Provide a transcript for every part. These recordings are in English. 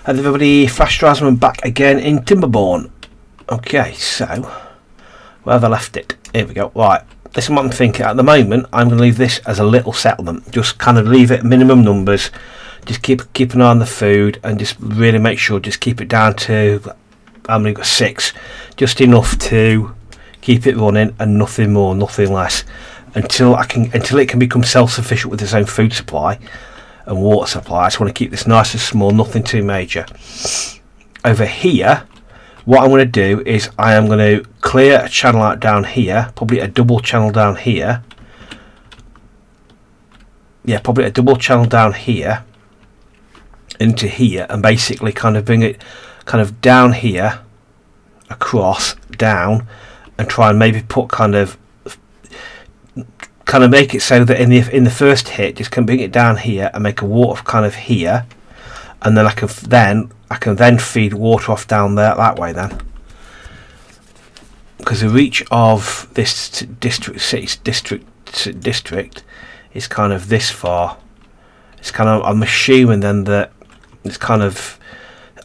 Hello everybody, Flash Drasman back again in Timberborn. Okay, so where have I left it? Here we go. Right, this is what I'm thinking. At the moment, I'm going to leave this as a little settlement. Just kind of leave it minimum numbers. Just keep an eye on the food and just really make sure. Just keep it down to how many? Got 6, just enough to keep it running and nothing more, nothing less, until it can become self-sufficient with its own food supply and water supply. I just want to keep this nice and small, nothing too major. Over here, what I'm going to do is I am going to clear a channel out down here, probably a double channel down here. Yeah, probably a double channel down here into here, and basically kind of bring it kind of down here, across, down, and try and maybe put kind of make it so that in the first hit, just can bring it down here and make a water kind of here, and then I can then feed water off down there that way then, because the reach of this district is kind of this far. It's kind of, I'm assuming then that it's kind of,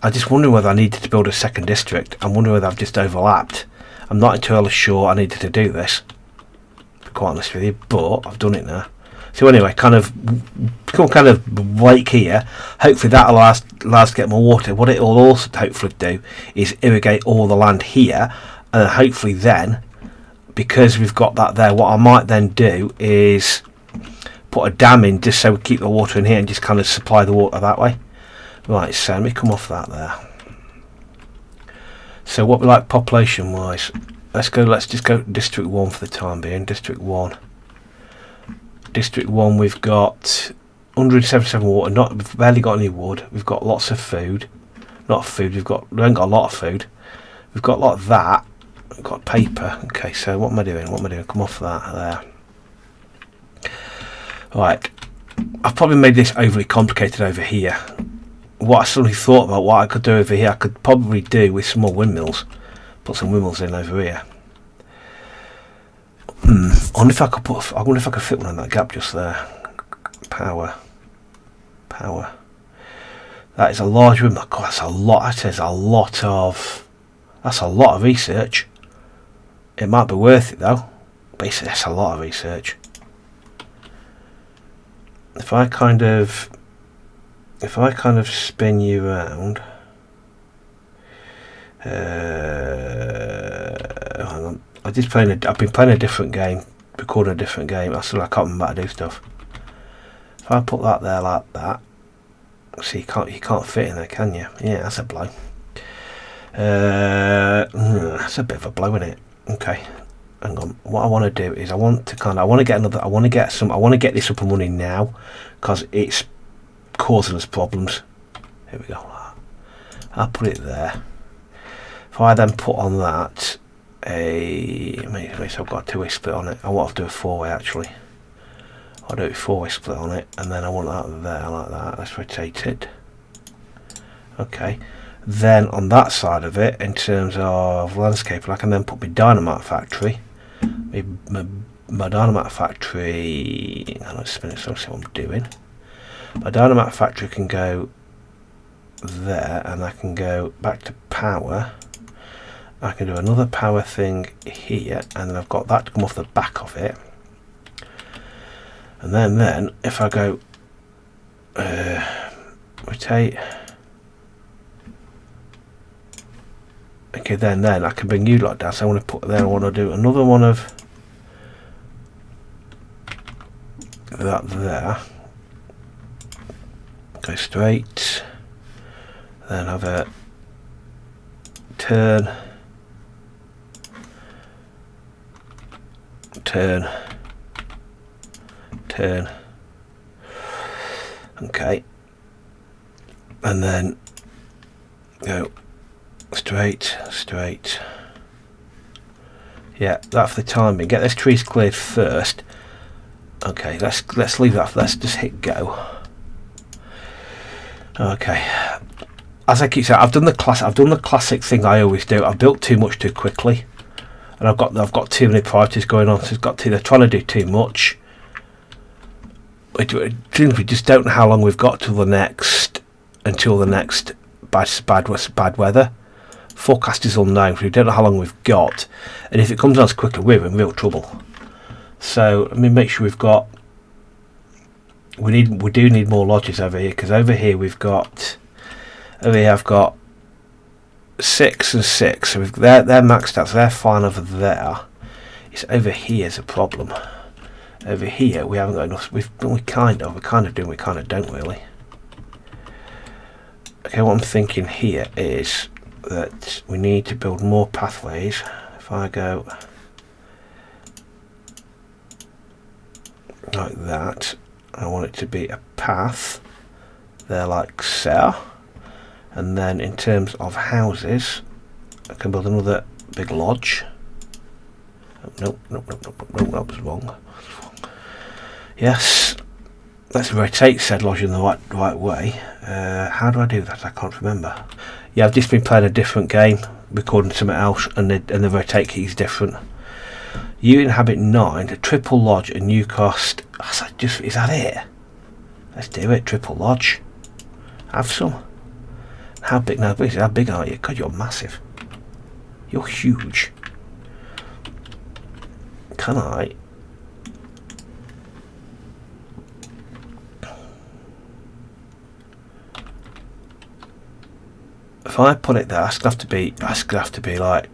I just wondering whether I needed to build a second district. I'm wondering whether I've just overlapped. I'm not entirely sure I needed to do this, quite honest with you, but I've done it now. So anyway, kind of lake here. Hopefully that allows to get more water. What it will also hopefully do is irrigate all the land here, and then hopefully then, because we've got that there, what I might then do is put a dam in just so we keep the water in here and just kind of supply the water that way. Right, so let me come off that there. So what we like population wise, let's just go District 1 for the time being. District 1, we've got 177 water, we've barely got any wood. We've got lots of food. Not food, we haven't got a lot of food. We've got a lot of that. We've got paper. Okay, so what am I doing? Come off that there. Right, I've probably made this overly complicated over here. What I suddenly thought about what I could do over here, I could probably do with some more windmills. Put some windmills in over here. I wonder if I could fit one in that gap just there. Power. That is a large windmill. God, that's a lot. That's a lot of research. It might be worth it though. Basically, that's a lot of research. If I kind of spin you around. Hang on. I've been playing a different game, recording a different game. I can't remember how to do stuff. If I put that there like that, see, you can't fit in there, can you? Yeah, that's a blow. That's a bit of a blow, isn't it? Okay, hang on. What I want to do is I want to get this up and running now, because it's causing us problems. Here we go. I'll put it there. If I then put on that so I've got a 2-way split on it. I want to do a 4-way actually. I'll do a 4-way split on it, and then I want that there like that. Let's rotate it. Okay. Then on that side of it, in terms of landscape, I can then put my dynamite factory. My dynamite factory. Let's spin it so I see what I'm doing. My dynamite factory can go there, and I can go back to power. I can do another power thing here, and then I've got that to come off the back of it. And then if I go rotate, okay, then I can bring you lot down. So I want to put there. I want to do another one of that there. Go straight, then have a turn, okay, and then go straight. Yeah, that for the time being. Get those trees cleared first. Okay, let's leave that. Let's just hit go. Okay, as I keep saying, I've done the classic thing I always do. I've built too much too quickly, and I've got too many priorities going on. So they're trying to do too much. We just don't know how long we've got until the next bad weather. Forecast is unknown. We don't know how long we've got, and if it comes on as quickly, we're in real trouble. So let me make sure we've got. We do need more lodges over here, because over here I've got 6 and 6. So they're maxed out, so they're fine over there. It's over here's a problem. Over here we haven't got enough. We kind of do, we kind of don't really. Okay, what I'm thinking here is that we need to build more pathways. If I go like that, I want it to be a path there like so, and then in terms of houses I can build another big lodge. Nope, that was wrong. Yes, let's rotate said lodge in the right way. How do I do that? I can't remember. Yeah, I've just been playing a different game, recording something else, and the rotate key is different. You inhabit 9, a triple lodge, a new cost. Is that it? Let's do it. Triple lodge. Have some. How big now? How big are you? God, you're massive. You're huge. Can I? If I put it there, that's gonna have to be like.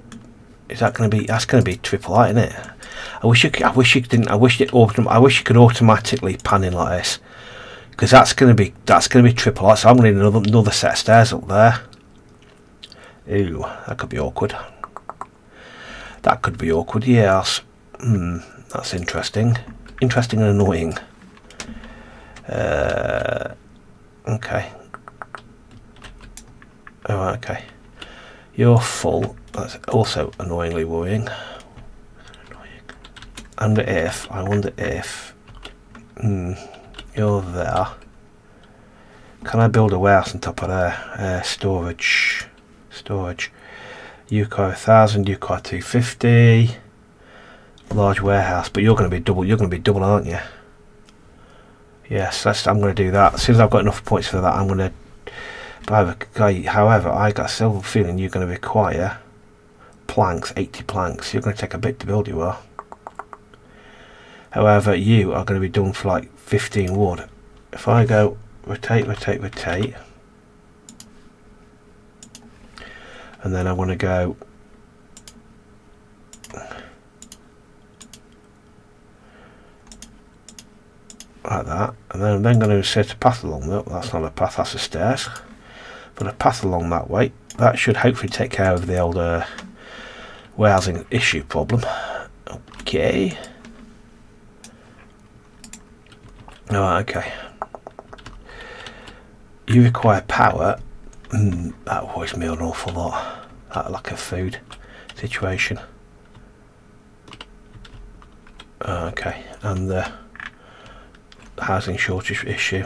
Is that going to be? That's going to be triple height, isn't it? I wish you could automatically pan in like this, because that's going to be triple height. So I'm going to need another set of stairs up there. Ooh, that could be awkward. That could be awkward. Yes. That's interesting. Interesting and annoying. Okay. Oh, okay. You're full. That's also annoyingly worrying. I wonder if you're there. Can I build a warehouse on top of there? Storage. UCAR 1000, UCAR 250. Large warehouse, but you're going to be double, aren't you? Yes, I'm going to do that. As soon as I've got enough points for that, I'm going to. However, I got a silver feeling you're going to require planks, 80 planks. You're going to take a bit to build, you are. However, you are going to be done for like 15 wood. If I go rotate, and then I want to go like that, and then I'm then going to set a path along that. That's not a path, that's the stairs. But a path along that way, that should hopefully take care of the old warehousing issue problem. Okay. Alright, okay. You require power. That worries me an awful lot. That lack of food situation. Okay, and the housing shortage issue.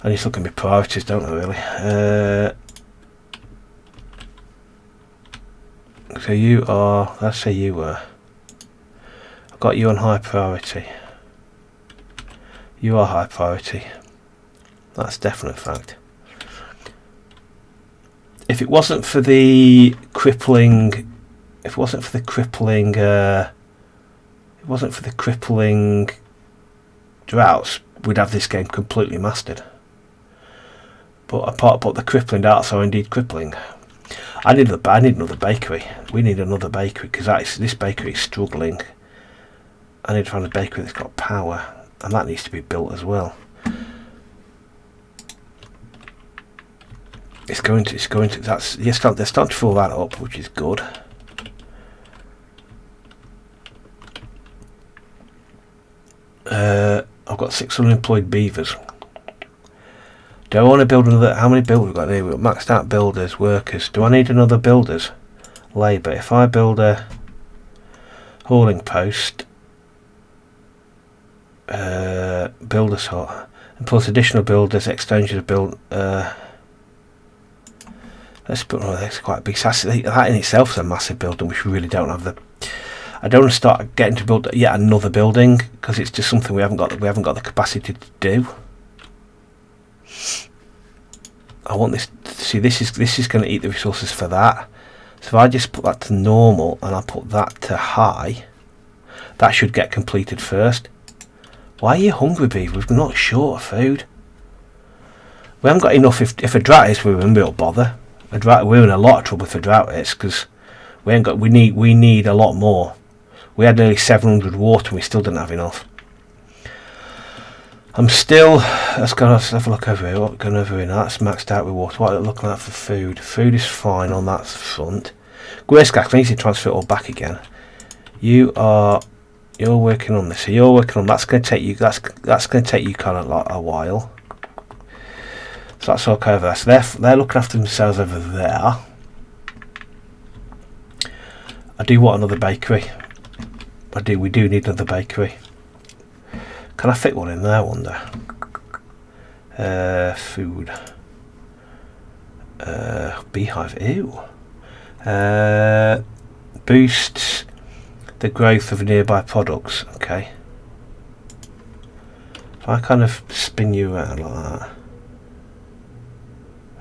I need to look at my priorities, don't I, really? So you are, let's say you were. I've got you on high priority. You are high priority. That's a definite fact. If it wasn't for the crippling droughts, we'd have this game completely mastered. But the crippling droughts are indeed crippling. I need another bakery. We need another bakery, because this bakery is struggling. I need to find a bakery that's got power, and that needs to be built as well. They're starting to fill that up, which is good. I've got 600 employed beavers. Do I want to build another? How many builders we've got here? We've got maxed out builders, workers. Do I need another builders? Labour. If I build a hauling post, builders hut, and plus additional builders, extension of build. Let's put. Oh, that's quite a big. That in itself is a massive building, which we really don't have the. I don't want to start getting to build yet another building, because it's just something we haven't got the capacity to do. I want this. See, this is going to eat the resources for that. So if I just put that to normal and I put that to high, that should get completed first. Why are you hungry, beaver? We're not short of food. We haven't got enough. If a drought is, we're in real bother. We're in a lot of trouble if a drought is, because we ain't got. We need a lot more. We had nearly 700 water and we still didn't have enough. I'm still. Let's have a look over here. What going over here now? That's maxed out with water. What are we looking at for food? Food is fine on that front. Greyskack, I need to transfer it all back again. You're working on this. So you're working on that's going to take you. That's going to take you kind of like a while. So that's okay over there. So they're looking after themselves over there. I do want another bakery. We do need another bakery. Can I fit one in there, I wonder? Food. Beehive. Ew. Boosts the growth of nearby products. Okay. If I kind of spin you around like that.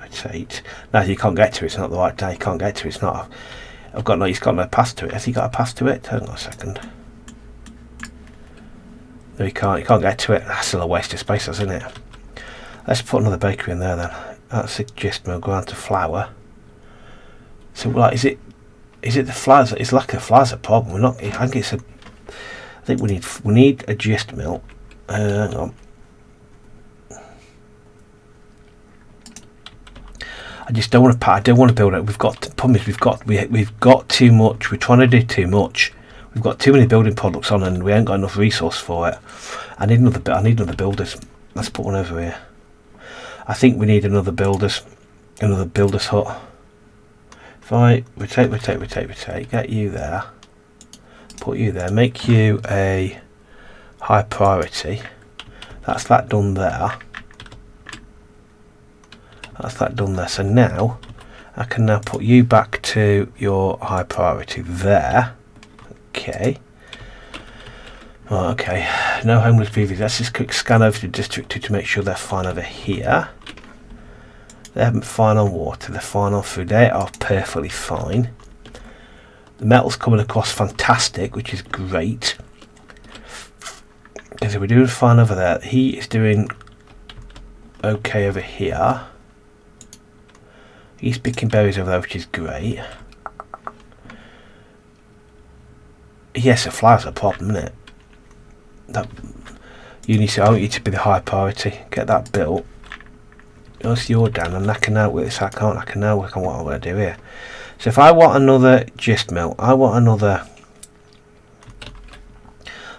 Rotate. No, you can't get to it. It's not the right day. You can't get to it. It's not. He's got no path to it. Has he got a path to it? Hang on a second. No, you can't get to it. That's still a waste of space, isn't it? Let's put another bakery in there then. That's a gist. We'll go on to flour. So, like, is it the flours? It's like the flour's a problem. We're not. I think we need a gist mill. Hang on. I just don't want to. I don't want to build it. The problem is we've got too much. We're trying to do too much. We've got too many building products on, and we ain't got enough resource for it. I need another builders. Let's put one over here. I think we need another builder's hut. If I rotate, get you there, put you there, make you a high priority. That's that done there. That's that done there. So now I can now put you back to your high priority there. Okay. Right, okay. No homeless beavers. Let's just quick scan over to District 2 to make sure they're fine over here. They're fine on water. They're fine on food. They are perfectly fine. The metal's coming across fantastic, which is great. Because we're doing fine over there. He is doing okay over here. He's picking berries over there, which is great. Yes, the flour's a problem, isn't it? I want you to be the high priority. Get that built. Else you're down. I'm knacking out with this. I can now work on what I'm going to do here. So if I want another gist mill, I want another.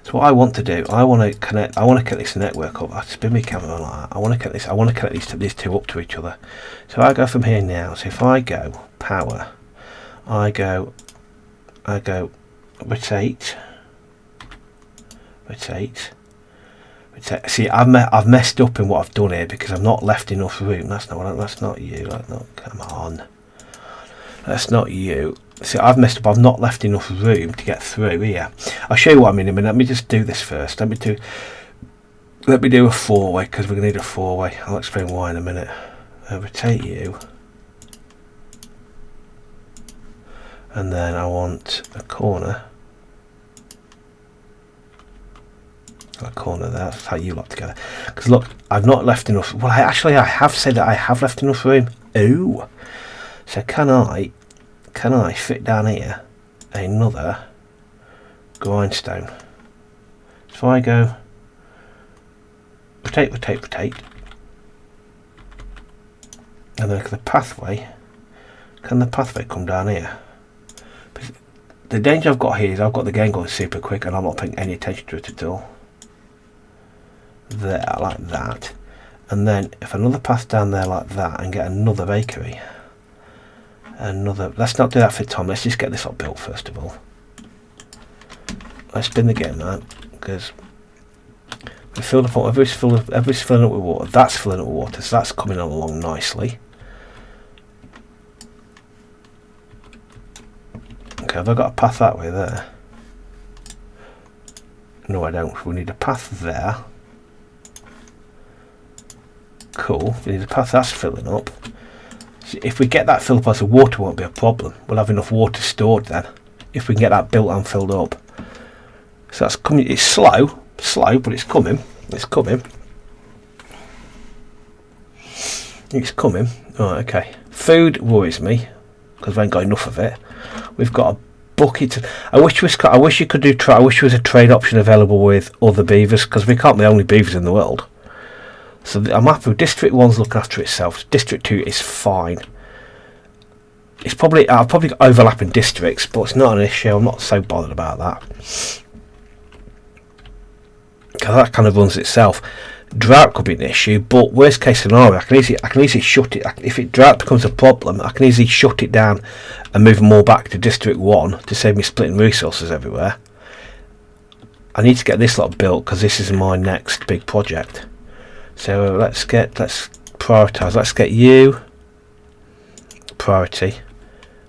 So what I want to do, I want to connect this network up. I spin my camera like that. I want to connect these two up to each other. So I go from here now. So if I go power, I go rotate. See, I've messed up in what I've done here because I've not left enough room. That's not you. Come on. That's not you. See, I've messed up. I've not left enough room to get through here. I'll show you what I mean in a minute. Let me just do this first. Let me do a 4-way because we're going to need a 4-way. I'll explain why in a minute. Rotate you. And then I want a corner. A corner there. That's how you lot together. Because look, I've not left enough. Well, I have said that I have left enough room. Ooh. So can I fit down here another grindstone? So if I go rotate, and then the pathway. Can the pathway come down here? The danger I've got here is I've got the game going super quick, and I'm not paying any attention to it at all. There, like that, and then if another path down there like that, and get another bakery. Let's not do that for Tom. Let's just get this up built first of all. Let's spin the game now, because we filled up. Everybody's filling up with water. That's filling up with water, so that's coming along nicely. Okay, have I got a path that way there? No, I don't. We need a path there. Cool. We need a path that's filling up. So if we get that filled up, the water won't be a problem. We'll have enough water stored then, if we can get that built and filled up. So that's coming. It's slow, but it's coming. It's coming. It's coming. Alright, okay. Food worries me because we ain't got enough of it. We've got a bucket. I wish you could do. I wish there was a trade option available with other beavers, because we can't be the only beavers in the world. So I'm happy with District 1's looking after itself. District 2 is fine. It's probably I've probably got overlapping districts, but it's not an issue. I'm not so bothered about that, because that kind of runs itself. Drought could be an issue, but worst case scenario, I can easily shut it. If drought becomes a problem, I can easily shut it down and move them all back to District 1 to save me splitting resources everywhere. I need to get this lot built because this is my next big project. So let's prioritise. Let's get you priority,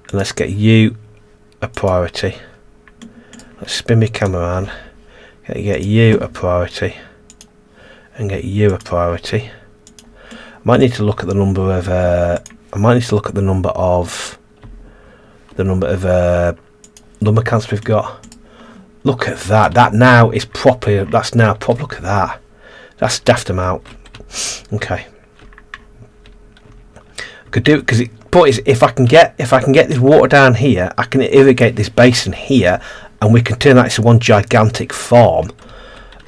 and let's get you a priority. Let's spin my camera around. Get you a priority, and get you a priority. I might need to look at the number of. Lumber camps we've got. Look at that. That now is proper. That's now proper. Look at that. That's daft amount. Okay. Could do it because if I can get this water down here, I can irrigate this basin here, and we can turn that into one gigantic farm.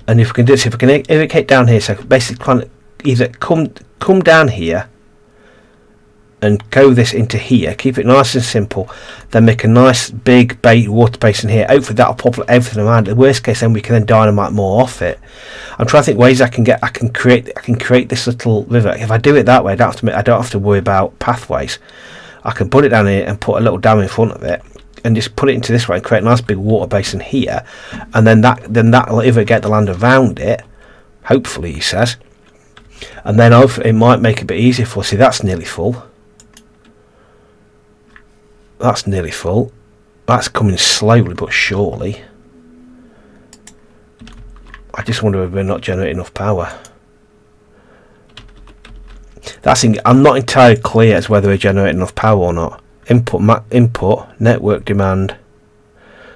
And if we can do this, if we can irrigate down here, so basically kind of either come down here and go this into here, keep it nice and simple, then make a nice big water basin here. Hopefully that'll populate everything around it. The worst case, then we can then dynamite more off it. I'm trying to think ways I can create this little river. If I do it that way, I don't have to worry about pathways. I can put it down here and put a little dam in front of it, and just put it into this way and create a nice big water basin here, and then that'll irrigate the land around it. Hopefully, he says, and then hopefully it might make it a bit easier for us. See, that's nearly full. That's nearly full. That's coming slowly but surely. I just wonder if we're not generating enough power. I'm not entirely clear as whether we're generating enough power or not. Input network demand,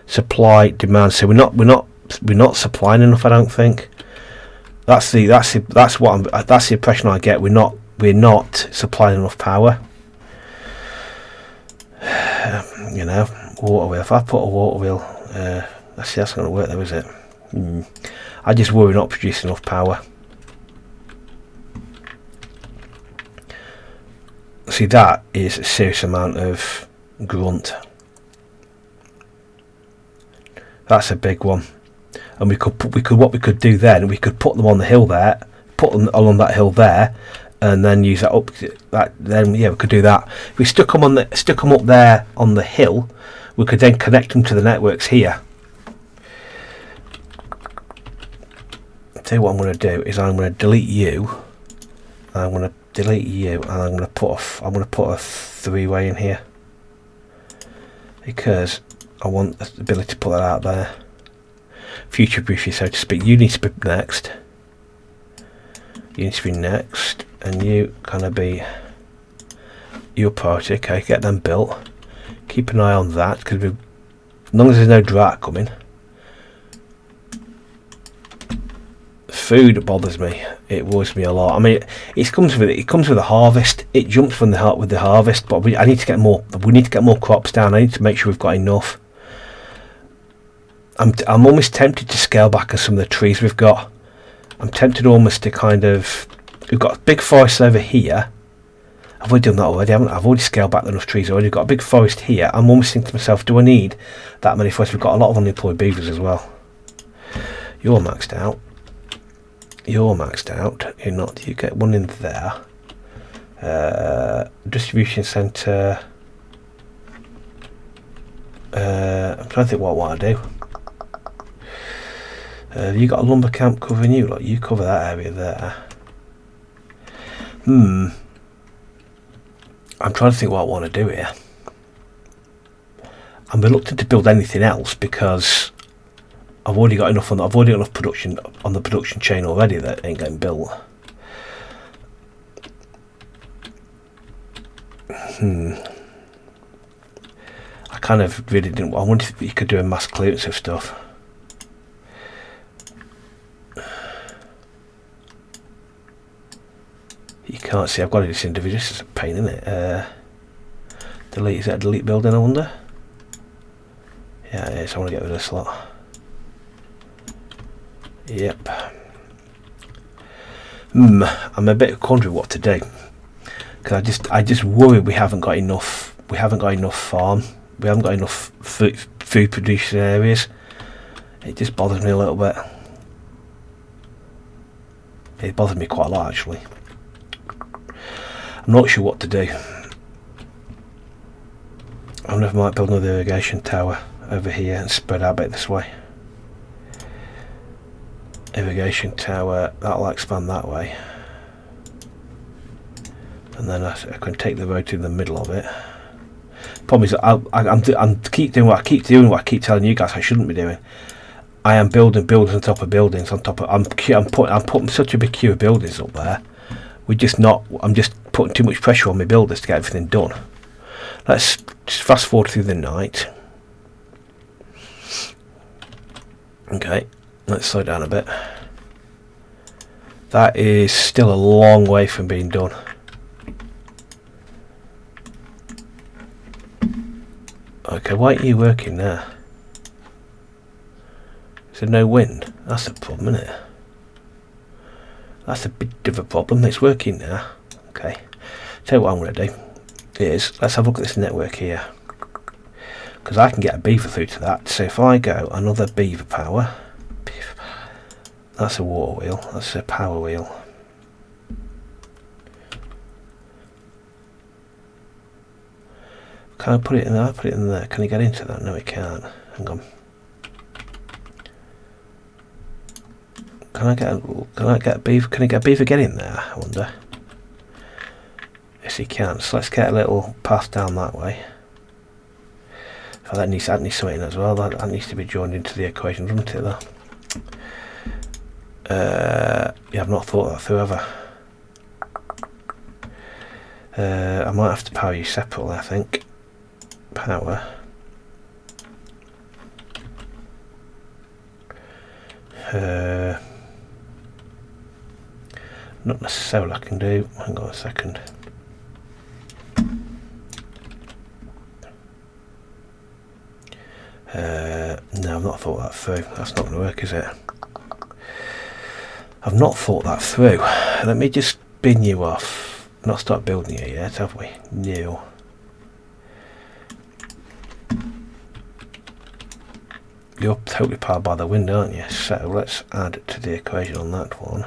supply demand. So we're not supplying enough, I don't think. That's the impression I get. We're not supplying enough power. You know, water wheel. If I put a water wheel, that's going to work though, is it? I just worry we're not producing enough power. See, that is a serious amount of grunt. That's a big one. And what we could do then, we could put them on the hill there, put them along that hill there, and then use that up. Then yeah, we could do that. If we stuck them up there on the hill, we could then connect them to the networks here. I'll tell you what I'm going to do is I'm going to delete you. I'm going to delete you, and I'm going to put a three-way in here, because I want the ability to put that out there. Future proof you, so to speak. You need to be next. You need to be next, and you kind of be your priority. Okay, get them built. Keep an eye on that, because as long as there's no drought coming. Food bothers me. It worries me a lot. I mean, it comes with a harvest. It jumps from with the harvest, but I need to get more. We need to get more crops down. I need to make sure we've got enough. I'm almost tempted to scale back on some of the trees we've got. I'm tempted almost to kind of. We've got a big forest over here. I've already done that already, haven't I? I've already scaled back enough trees already. We've got a big forest here. I'm almost thinking to myself, do I need that many forests? We've got a lot of unemployed beavers as well. You're maxed out. You're maxed out. You're not. You get one in there. Distribution centre. I'm trying to think what I want to do. You got a lumber camp covering you. Like, you cover that area there. I'm trying to think what I want to do here. I'm reluctant to build anything else because I've already got enough production on the production chain already that ain't getting built. I kind of really didn't. I wondered if you could do a mass clearance of stuff. You can't see. I've got this individual. This is a pain, isn't it? Delete. Is that a delete building? I wonder. Yeah, it is. I want to get rid of this lot. Yep. I'm a bit wondering what to do, because I just worry we haven't got enough. We haven't got enough farm. We haven't got enough food producing areas. It just bothers me a little bit. It bothers me quite a lot, actually. I'm not sure what to do. I wonder if I might build another irrigation tower over here and spread out a bit this way. Irrigation tower, that'll expand that way, and then I can take the road to the middle of it. Problem is, I'm keep doing what I keep telling you guys I shouldn't be doing. I am building buildings on top of buildings on top of. I'm putting such a big queue of buildings up there. I'm just putting too much pressure on my builders to get everything done. Let's just fast forward through the night. Okay. Let's slow down a bit. That is still a long way from being done. Okay, why aren't you working there? Is there no wind? That's a problem, isn't it? That's a bit of a problem. It's working now. Okay. Tell you what I'm going to do is, let's have a look at this network here. Because I can get a beaver through to that. So if I go another beaver power... That's a water wheel, that's a power wheel. Can I put it in there? Put it in there. Can he get into that? No, he can't. Hang on. Can I get a beaver? Can he get a beaver get in there? I wonder. Yes, he can. So let's get a little path down that way. So that needs something as well. That needs to be joined into the equation, doesn't it? Though. Yeah, I've not thought that through ever. I might have to power you separately, I think. Power. Not necessarily I can do. Hang on a second. No, I've not thought that through. That's not going to work, is it? I've not thought that through. Let me just bin you off. Not start building you yet, have we? No. You're totally powered by the wind, aren't you? So let's add to the equation on that one.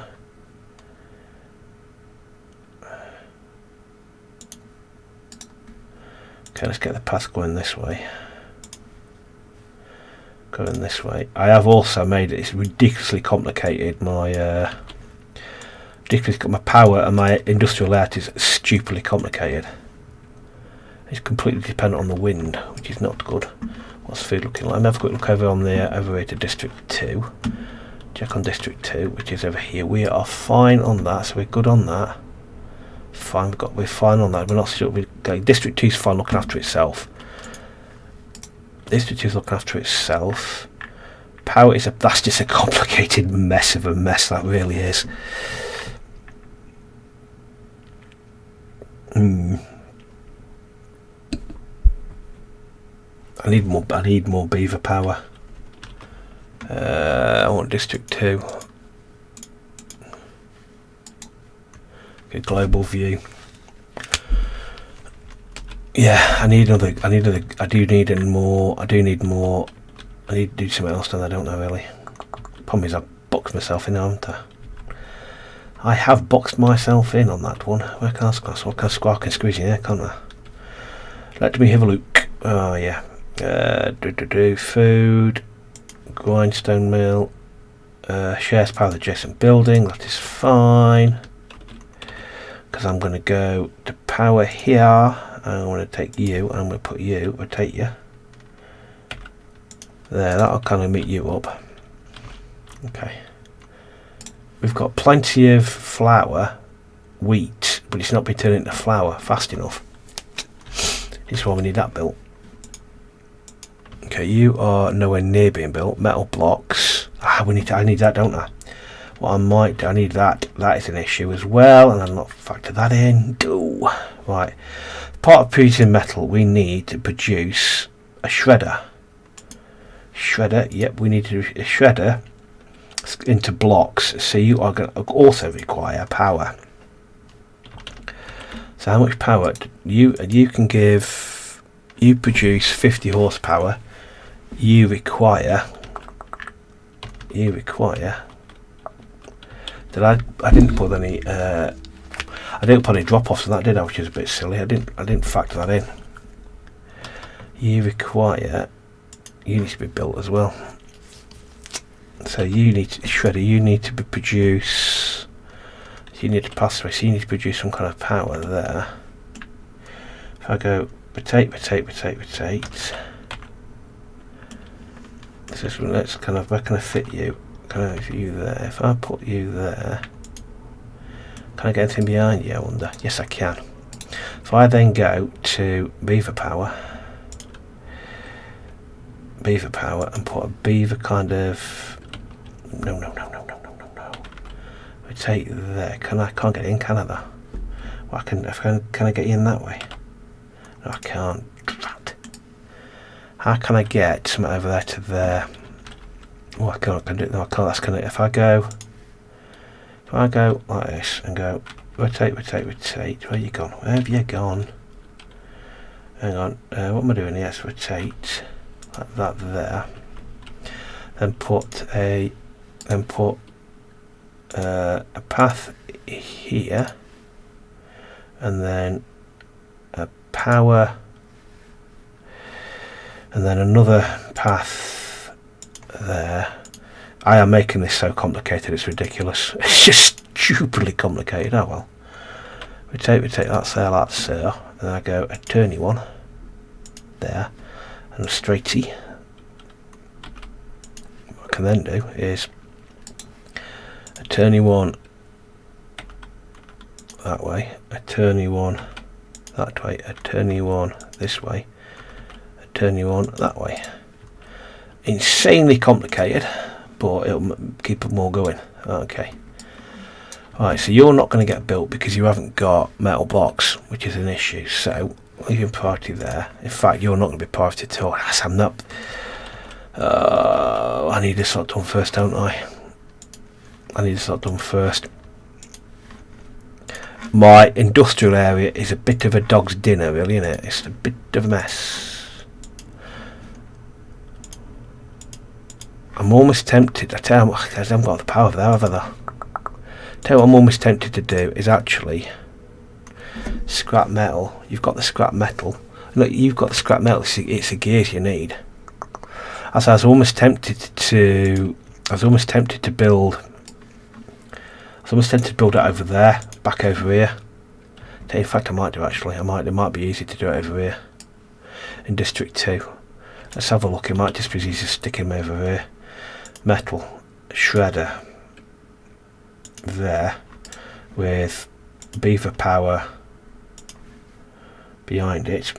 Okay, let's get the path going this way. Going this way. I have also made it. It's ridiculously complicated. My power and my industrial layout is stupidly complicated. It's completely dependent on the wind, which is not good. What's food looking like? Let me have a quick look over on the over here to District 2. Check on District 2, which is over here. We are fine on that, so we're good on that. Fine, we're fine on that. We're not sure. District 2 is fine, looking after itself. District 2 is looking after itself. Power is that's just a complicated mess of a mess. That really is. I need more beaver power. I want District 2. Okay, global view. Yeah, I need more. I do need more. I need to do something else, and I don't know really. Problem is, I've boxed myself in, haven't I? I have boxed myself in on that one. Where can I squash? What can I squawk and squeeze in there, can't I? Let me have a look. Oh yeah. Food, grindstone mill, shares power the adjacent building. That is fine. Because I'm going to go to power here. I'm going to take you, and I'm going to put you, rotate you. There, that'll kind of meet you up. Okay. We've got plenty of flour, wheat, but it's not been turned into flour fast enough. This is why we need that built. Okay, you are nowhere near being built. Metal blocks. I need that, don't I? What I might do, I need that. That is an issue as well, and I'll not factor that in. Right. Part of producing metal, we need to produce a shredder. Yep, we need to a shredder into blocks. So you are going to also require power. So how much power you can give? You produce 50 horsepower. You require. I didn't put any. I didn't put any drop-offs on that, did I? Which is a bit silly. I didn't factor that in. You need to be built as well. So you need to shredder. You need to produce. You need to pass through. So you need to produce some kind of power there. If I go rotate. Let's kind of, where can I fit you? Can I fit you there? If I put you there, can I get anything behind you, I wonder? Yes, I can. If I then go to beaver power and put a beaver kind of, no. Rotate there. I can't get in, can I though? Well, can I get in that way? No, I can't. How can I get something over there to there? Oh, I can't do it. No, I can't. That's gonna. If I go like this and go rotate. Where you gone? Where have you gone? Hang on. What am I doing here? Let's rotate like that there. Then put a path here, and then a power. And then another path there. I am making this so complicated, it's ridiculous. It's just stupidly complicated. Oh well. Rotate, that's there. And then I go a turny one there and a straighty. What I can then do is a turny one that way, a turny one that way, a turny one this way, turn you on that way. Insanely complicated, but it'll keep them all going. Okay. Alright, so you're not going to get built because you haven't got metal blocks, which is an issue. So leaving priority there. In fact, you're not going to be priority at all. Yes, I'm not. I need this lot done first, don't I? My industrial area is a bit of a dog's dinner, really, isn't it? It's a bit of a mess. I'm almost tempted. I tell you, I haven't got the power there, have I? Tell you what I'm almost tempted to do is actually scrap metal. You've got the scrap metal. Look, you've got the scrap metal. It's the gears you need. As I was almost tempted to build. I was almost tempted to build it over there, back over here. In fact, I might do actually. It might be easy to do it over here in District 2. Let's have a look. It might just be easy to stick him over here. Metal shredder there with beaver power behind it.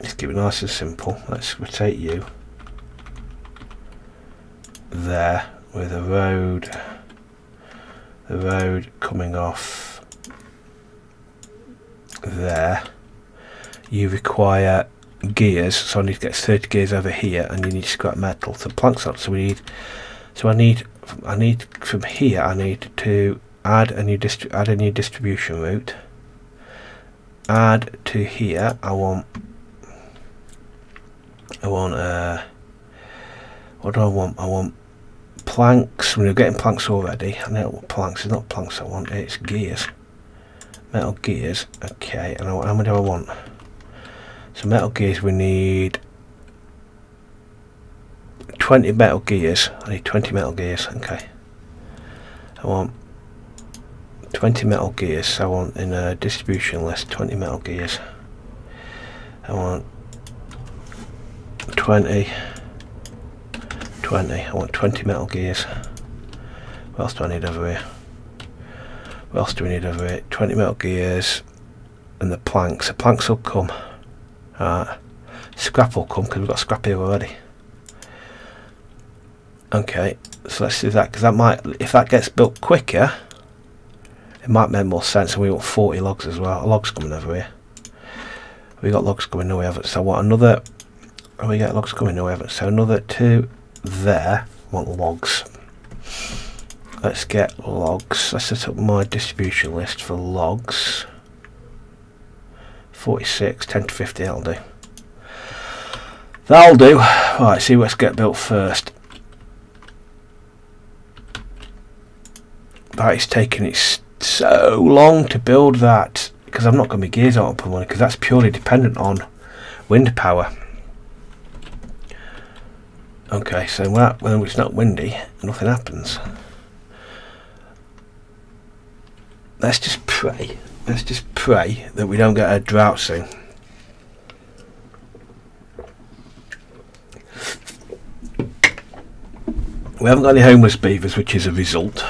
Let's keep it nice and simple. Let's rotate you there with the road coming off there. You require gears, so I need to get 30 gears over here, and you need scrap metal. So planks up. So I need from here. I need to add a new distribution route. Add to here. I want. What do I want? I want planks. We're getting planks already. I know what planks. It's not planks I want. It's gears. Metal gears. Okay. And how many do I want? So metal gears, we need 20 metal gears. I need 20 metal gears. Okay. I want 20 metal gears. So I want in a distribution list 20 metal gears. I want 20. I want 20 metal gears. What else do I need over here? What else do we need over here? 20 metal gears and the planks. The planks will come. Alright. Scrap will come because we've got scrap here already. Okay, so let's do that, because that might, if that gets built quicker, it might make more sense. And we want 40 logs as well. Logs coming over here. We got logs coming? No, we haven't. So what? Another. Oh, we get logs coming? No, we haven't. So another 2 there. I want logs. Let's get logs. Let's set up my distribution list for logs. 46, 10 to 50. That'll do. That'll do. Right. See what's get built first. That is taking it so long to build that, because I'm not going to be gears out for money, because that's purely dependent on wind power. Okay, so when it's not windy, nothing happens. Let's just pray. Let's just pray that we don't get a drought soon. We haven't got any homeless beavers, which is a result.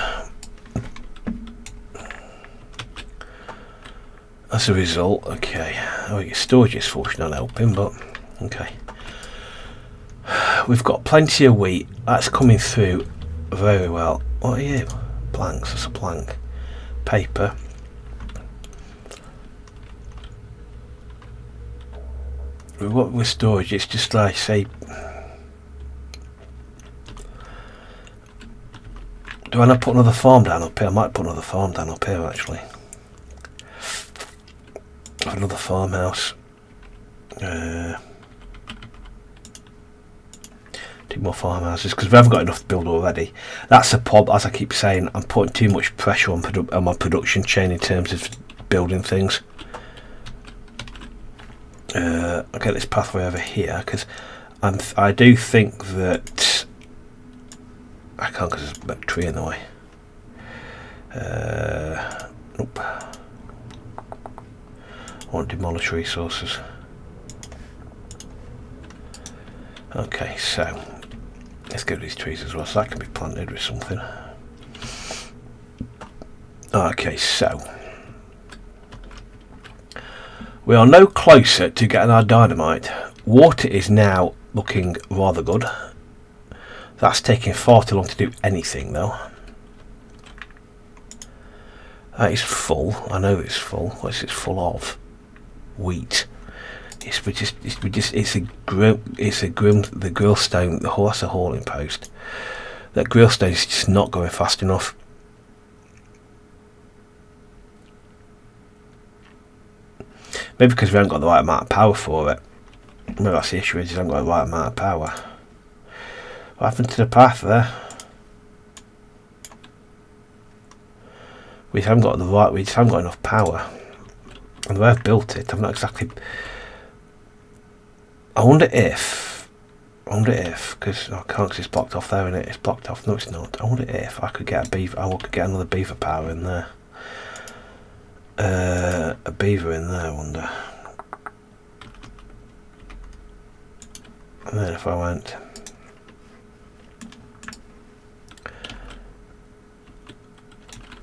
As a result, okay. Oh, your storage is fortunately not helping, but okay. We've got plenty of wheat. That's coming through very well. What are you? Planks. That's a plank. Paper. What with storage? It's just like say. Do I not put another farm down up here? I might put another farm down up here actually. Another farmhouse. 2 more farmhouses because we haven't got enough to build already. That's a problem. As I keep saying, I'm putting too much pressure on my production chain in terms of building things. I'll get this pathway over here because I do think that I can't because there's a tree in the way. Nope. I want to demolish resources. Okay, so let's get these trees as well, so that can be planted with something. Okay, so we are no closer to getting our dynamite. Water is now looking rather good. That's taking far too long to do anything though. That is full. I know it's full. What's it full of? Wheat. It's a the grill stone. That's a hauling post. That grill stone is just not going fast enough. Maybe because we haven't got the right amount of power for it. Maybe that's the issue. Is we haven't got the right amount of power. What happened to the path there? We haven't got the right. We just haven't got enough power. And the way I've built it, I've not exactly. I wonder if, because I can't, because it's blocked off there, isn't it? It's blocked off. No, it's not. I wonder if I could get a beaver. I could get another beaver power in there. A beaver in there. I wonder. And then if I went.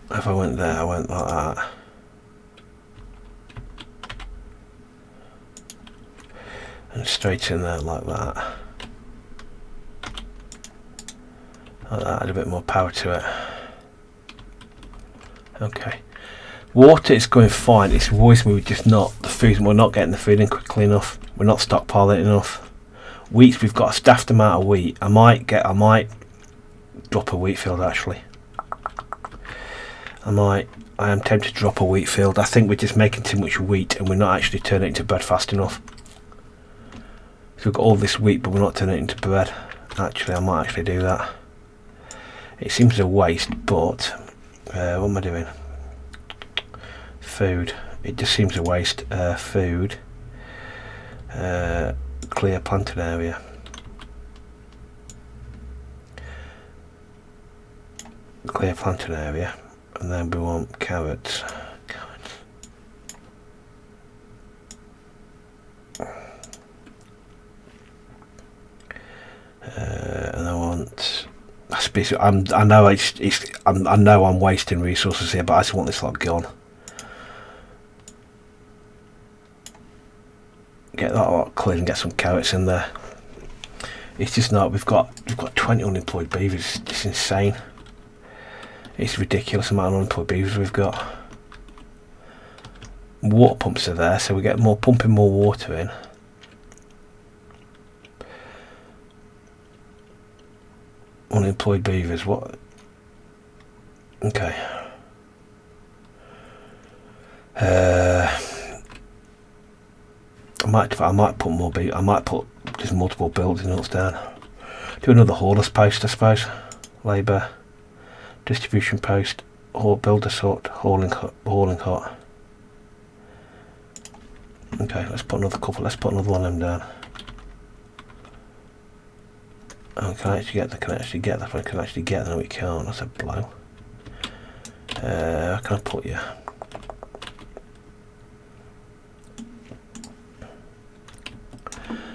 If I went there, I went like that. And straight in there like that. Like that, add a bit more power to it. Okay. Water is going fine. It's always we're just not the food. We're not getting the food in quickly enough. We're not stockpiling enough. Wheat. We've got a staffed amount of wheat. I might drop a wheat field actually. I am tempted to drop a wheat field. I think we're just making too much wheat and we're not actually turning it into bread fast enough. So we've got all this wheat but we're not turning it into bread. Actually, I might actually do that. It seems a waste, but what am I doing? Food. It just seems a waste. Food. Clear planted area. Clear planted area. And then we want carrots. And I want. I know I'm wasting resources here, but I just want this lot gone. Get that lot cleared and get some carrots in there. It's just not. We've got 20 unemployed beavers. It's insane. It's ridiculous amount of unemployed beavers we've got. Water pumps are there, so we get more pumping more water in. Unemployed beavers. What? Okay. I might put more I might put just multiple building huts down. Do another haulers post, I suppose. Labour, distribution post, builder sort, hauling hut. Okay, let's put another couple. Let's put another one of them down. Oh, can I actually get that? Can I actually get that? I can actually get that. No, we can't. That's a blow. How can I put you?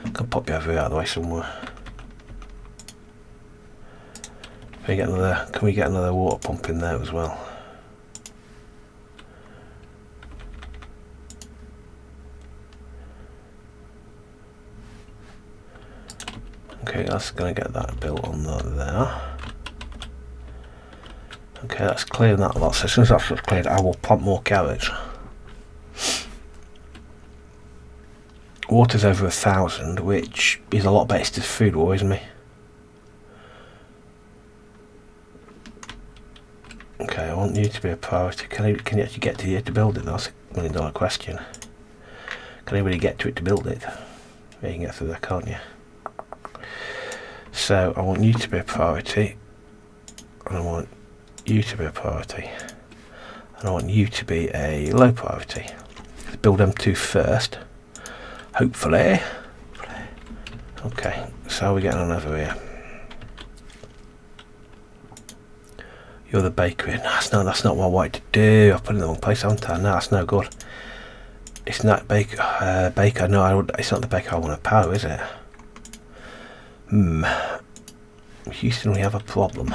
I can pop you over here out of the way somewhere. Can we get another water pump in there as well? Okay, that's going to get that built on there. Okay, that's clearing that lot. So as soon as that's cleared, I will plant more carrots. Water's over 1,000, which is a lot better. It's just food worries me. Okay, I want you to be a priority. Can you actually get to here to build it? That's a $1 million question. Can anybody get to it to build it? Yeah, you can get through there, can't you? So I want you to be a priority, and I want you to be a priority, and I want you to be a low priority. Let's build them two first, hopefully. Okay, so how are we getting on over here? You're the bakery. No, that's not what I wanted to do. I put it in the wrong place, haven't I? No, that's no good. It's not baker. No, it's not the baker I want to power, is it? Houston, we have a problem.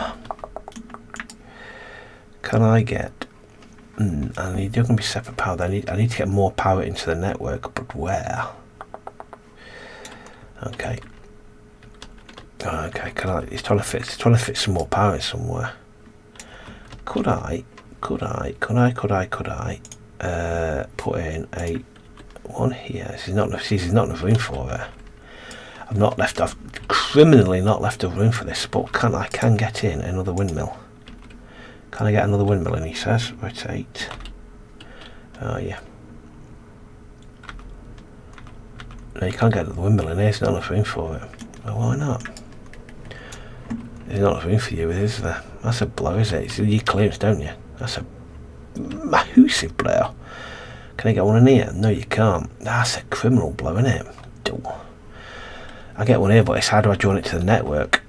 Can I get? I need. You're going to be separate power. I need to get more power into the network, but where? Okay. Okay. Can I? It's trying to fit some more power in somewhere. Could I put in a one here? This is not enough room for it. I've criminally not left a room for this, but I can get in another windmill. Can I get another windmill in, he says. Rotate. Oh yeah. No, you can't get another windmill in here, there's not enough room for it. Well, why not? There's not enough room for you, is there? That's a blow, is it? It's your clearance, don't you? That's a massive blow. Can I get one in here? No, you can't. That's a criminal blow, isn't it? I get one here, but it's how do I join it to the network?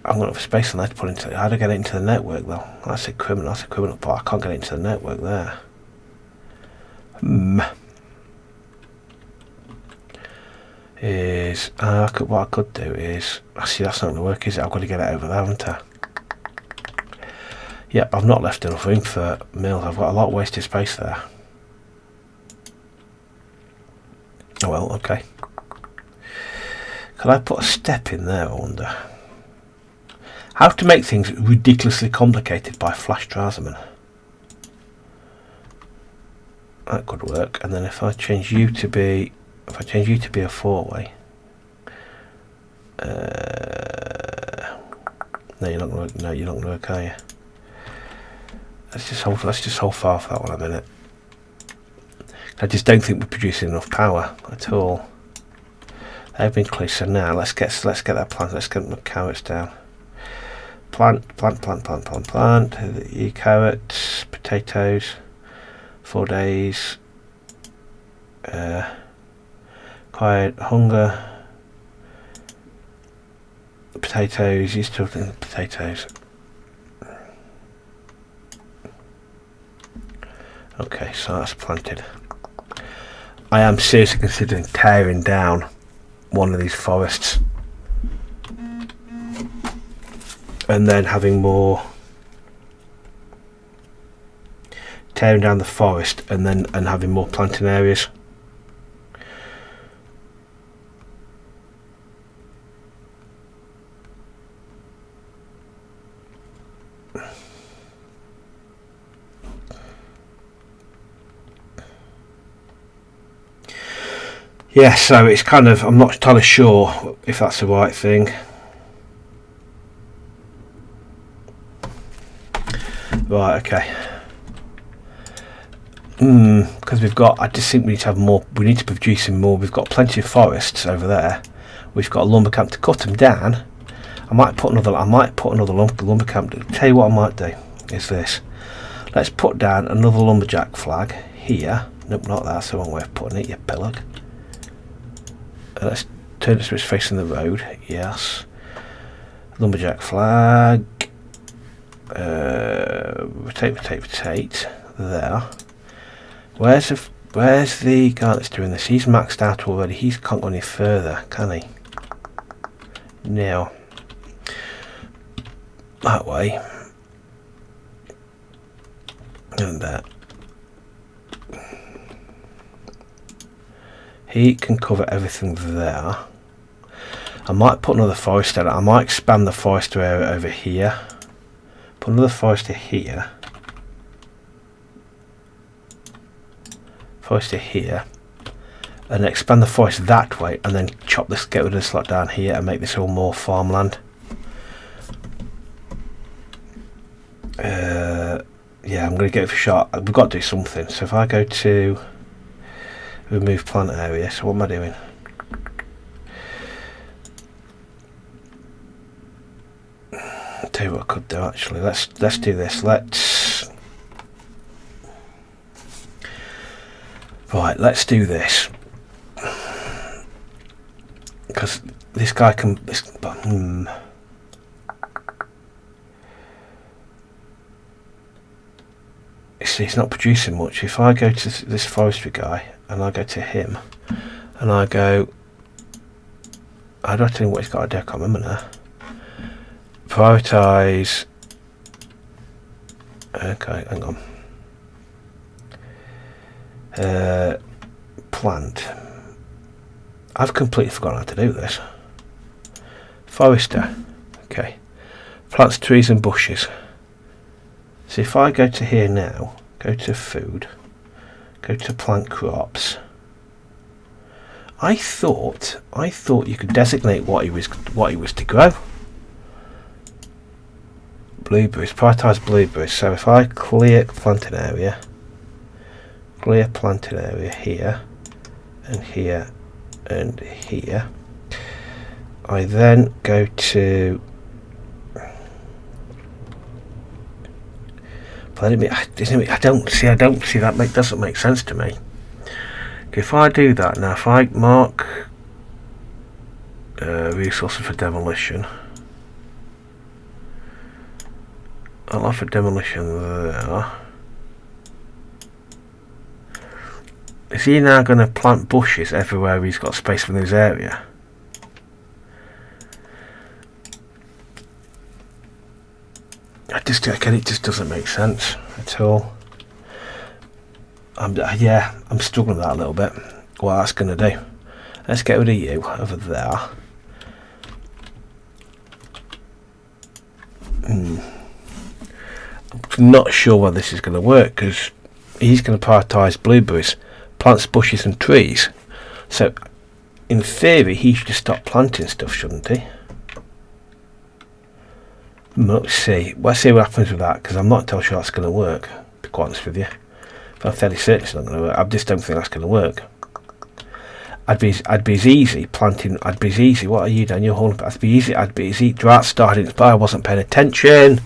I'm going to have space on there to put into. How do I get it into the network though? That's a criminal part. I can't get it into the network there. What I could do is. See, that's not going to work, is it? I've got to get it over there, haven't I? Yep, I've not left enough room for mills. I've got a lot of wasted space there. Oh well, okay. Could I put a step in there, I wonder? How to make things ridiculously complicated by Flash Drowsman. That could work. And then if I change you to be a 4-way. No, you're not gonna work, are you? Let's just hold fire for that one a minute. I just don't think we're producing enough power at all. They've been clear, so now let's get that plant. Let's get the carrots down. Plant. Carrots, potatoes. 4 days. Quiet hunger. Potatoes. You still think potatoes? Okay, so that's planted. I am seriously considering tearing down one of these forests and then having more, tearing down the forest and having more planting areas. Yeah, so it's kind of, I'm not entirely sure if that's the right thing. Right, okay. Because we've got, I just think we need to have more, we need to be producing more. We've got plenty of forests over there. We've got a lumber camp to cut them down. I might put another lumber camp. Tell you what I might do is this. Let's put down another lumberjack flag here. Nope, not that. That's the wrong way of putting it, you pillock. Let's turn it so it's facing the road. Yes. Lumberjack flag. Rotate. There. Where's the guy that's doing this? He's maxed out already. He can't go any further, can he? Now, that way. And that. He can cover everything there. I might put another forester. I might expand the forester area over here. Put another forester here. Forester here. And expand the forest that way, and then chop this, get rid of this lot down here, and make this all more farmland. Yeah, I'm going to go for shot. We've got to do something. So if I go to remove plant area, so what am I doing? I'll tell you what I could do actually. Let's do this. Let's do this. Because this guy can. He's not producing much. If I go to this forestry guy and I go to him and I go, I don't know what he's got to do. I can't remember now. Prioritize. Okay, hang on. Plant. I've completely forgotten how to do this. Forester. Okay. Plants, trees and bushes. So if I go to here now, go to food, go to plant crops. I thought you could designate what he was to grow. Blueberries, prioritize blueberries. So if I clear planting area here and here and here, I then go to I don't see that doesn't make sense to me. If I do that now, if I mark resources for demolition, I'll offer demolition there. Is he now going to plant bushes everywhere he's got space within his area? It just doesn't make sense at all. I'm struggling with that a little bit. What that's going to do. Let's get rid of you over there. I'm not sure whether this is going to work because he's going to prioritise blueberries, plants, bushes and trees. So in theory he should stop planting stuff, shouldn't he? Let's see what happens with that, because I'm not entirely sure that's going to work, to be quite honest with you. But I'm fairly certain it's not going to work. I just don't think that's going to work. I'd be as easy planting. I'd be as easy. What are you doing? You're holding. I'd be easy. Drought started, but I wasn't paying attention.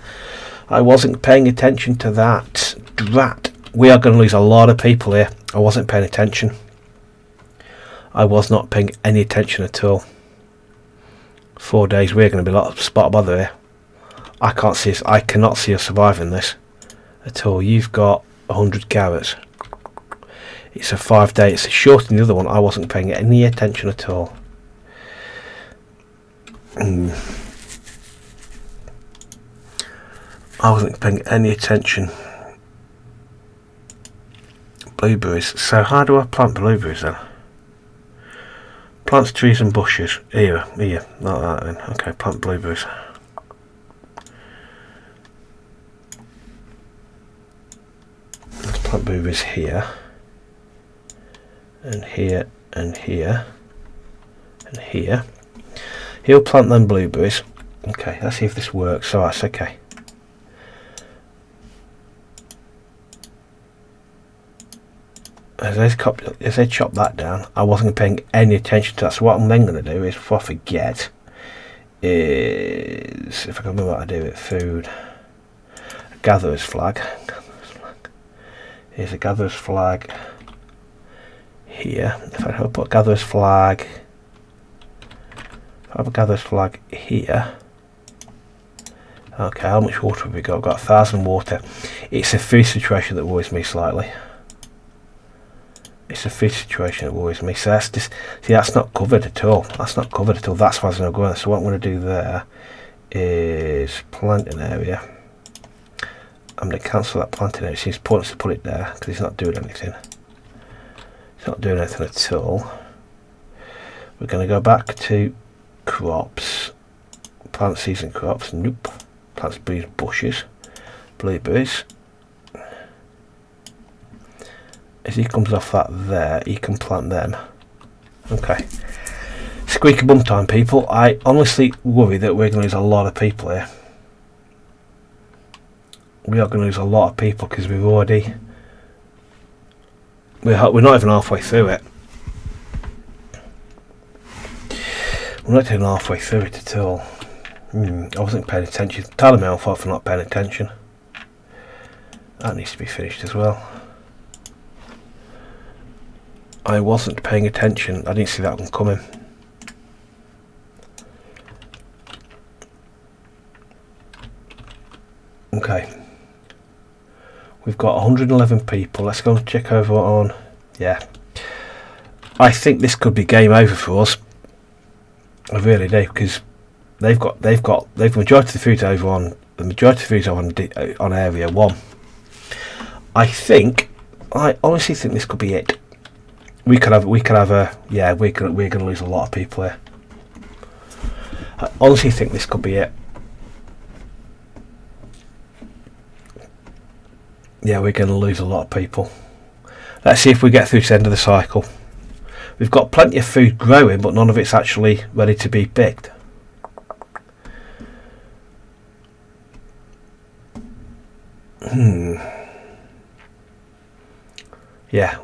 I wasn't paying attention to that. Drat. We are going to lose a lot of people here. I wasn't paying attention. I was not paying any attention at all. 4 days. We're going to be a lot of spot bother here. I cannot see us surviving this at all. You've got 100 carrots. It's a 5 day. It's shorter than the other one. I wasn't paying any attention at all. I wasn't paying any attention. Blueberries. So how do I plant blueberries then? Plants, trees and bushes. Here, like that then. Okay, plant blueberries. Let's plant blueberries here. And here and here, and here. He'll plant them blueberries. Okay, let's see if this works. Oh, that's okay. As they chop that down, I wasn't paying any attention to that. So what I'm then going to do is, before I forget, is, if I can remember what I do with food, a gatherer's flag. Here's a gatherer's flag here. If I put a gatherer's flag, I have a gatherer's flag here. Okay, how much water have we got? I've got 1,000 water. It's a food situation that worries me slightly. It's a food situation that worries me. So that's just, see, that's not covered at all. That's not covered at all. That's why there's no going. So what I'm going to do there is planting area. I'm going to cancel that planting area. It's pointless to put it there because it's not doing anything. It's not doing anything at all. We're going to go back to crops, plant season crops. Nope. Plants bushes, blueberries. As he comes off that there, he can plant them. Okay. Squeaky bum time, people. I honestly worry that we're going to lose a lot of people here. We are going to lose a lot of people because we've already, we're not even halfway through it. We're not even halfway through it at all. I wasn't paying attention. Entirely my own fault for not paying attention. That needs to be finished as well. I wasn't paying attention. I didn't see that one coming. Okay. We've got 111 people. Let's go and check over on. Yeah. I think this could be game over for us. I really do, because they've majority of the food over on on area 1. I honestly think this could be it. We're going to lose a lot of people here. I honestly think this could be it. Yeah, we're going to lose a lot of people. Let's see if we get through to the end of the cycle. We've got plenty of food growing, but none of it's actually ready to be picked. Yeah.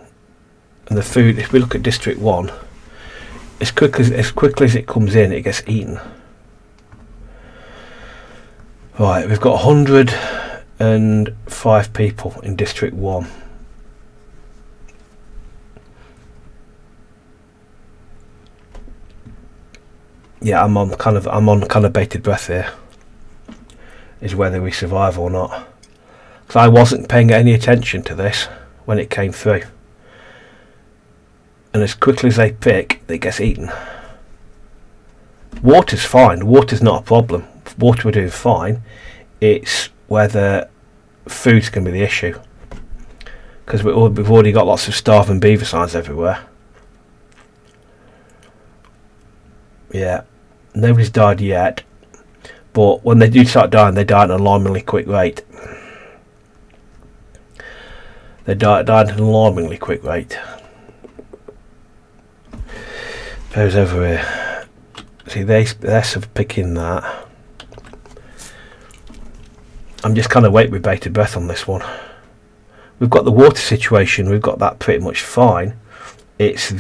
And the food, if we look at District 1, as quickly as it comes in, it gets eaten. Right, we've got 105 people in District 1. Yeah, I'm on kind of bated breath here. Is whether we survive or not. Because I wasn't paying any attention to this when it came through. And as quickly as they pick, it gets eaten. Water's fine. Water's not a problem. Water we're doing fine. It's whether food's going to be the issue. Because we've already got lots of starving beaver signs everywhere. Yeah. Nobody's died yet. But when they do start dying, they die at an alarmingly quick rate. They died at an alarmingly quick rate. Goes over here. See, they're sort of picking that. I'm just kind of waiting with bated breath on this one. We've got the water situation. We've got that pretty much fine. It is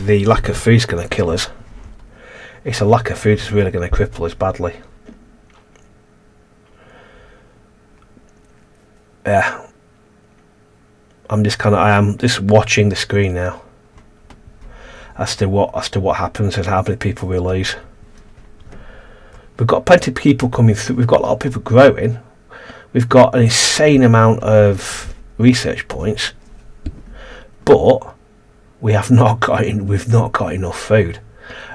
the lack of food's going to kill us. It's a lack of food that's really going to cripple us badly. Yeah. I am just watching the screen now. As to what happens and how many people we lose. We've got plenty of people coming through. We've got a lot of people growing. We've got an insane amount of research points, but we've not got enough food,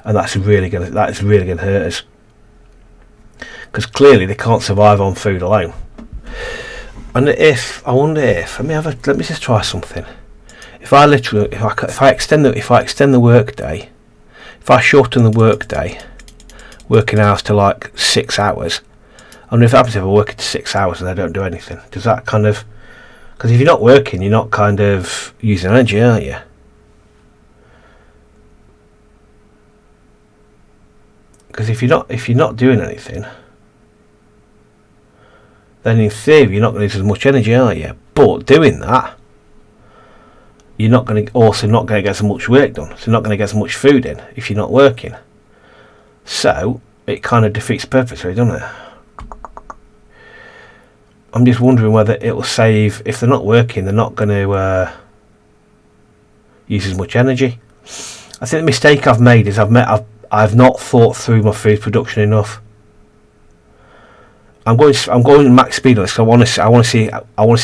and that's really going to hurt us. Because clearly they can't survive on food alone. And let me just try something. If I extend the work day, if I shorten the work day, working hours to like 6 hours, I wonder if it happens if I work it to 6 hours and I don't do anything. Does that kind of, because if you're not working, you're not kind of using energy, aren't you? Because if you're not doing anything, then in theory you're not going to use as much energy, are you? But doing that, you're not going to get so much work done. So you're not going to get so much food in if you're not working. So it kind of defeats the purpose, really, doesn't it? I'm just wondering whether it'll save, if they're not working, they're not going to use as much energy. I think the mistake I've made is I've not thought through my food production enough. I'm going max speed on this. So I want to see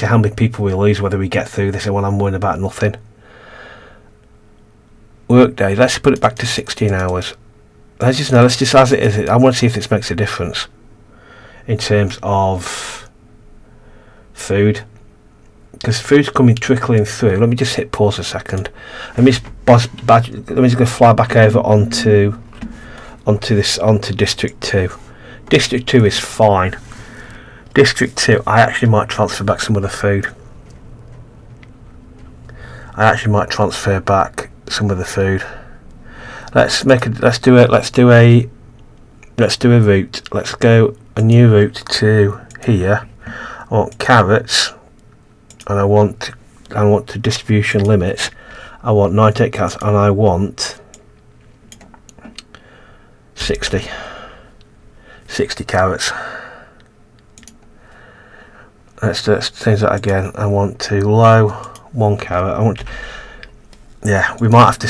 how many people we lose, whether we get through this, and when I'm worrying about nothing. Work day. Let's put it back to 16 hours. Let's just as it is. I want to see if this makes a difference in terms of food, because food's trickling through. Let me just hit pause a second. Let me just go fly back over onto District 2. District 2 is fine. District 2, I actually might transfer back some of the food. Let's do a route. Let's go a new route to here. I want carrots, and I want to distribution limits. I want 98 carrots, and I want 60 carrots. Let's change that again. I want to low 1 carrot. We might have to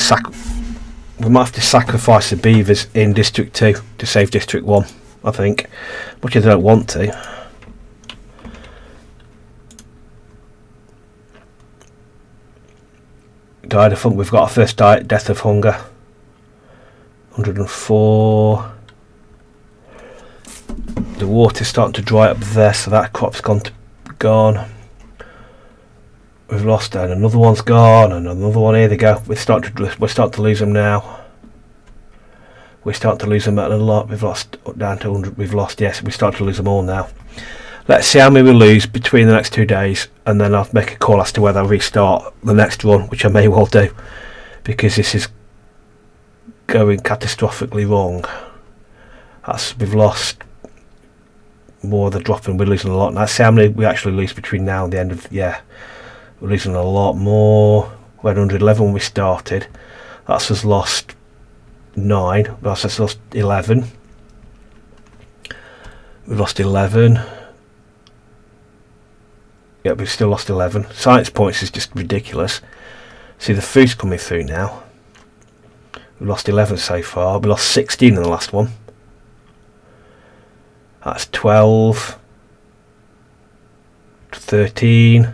sacrifice the beavers in District 2 to save District 1, I think. Much as I don't want to. Died of hunger. We've got our first death of hunger. 104. The water's starting to dry up there, so that crop's gone. We've lost that, and another one's gone, and another one. Here they go. We're starting to lose them now. We're starting to lose them at a lot. We've lost down to 100. We've lost, yes. We're starting to lose them all now. Let's see how many we lose between the next 2 days, and then I'll make a call as to whether I restart the next run, which I may well do, because this is going catastrophically wrong. We've lost more of the dropping. We're losing a lot. Let's see how many we actually lose between now and the end of we're losing a lot more. We had 111 when we started. That's us lost 9. That's us lost 11. We've lost 11. Yeah, we've still lost 11. Science points is just ridiculous. See, the food's coming through now. We've lost 11 so far. We lost 16 in the last one. That's 12. 13.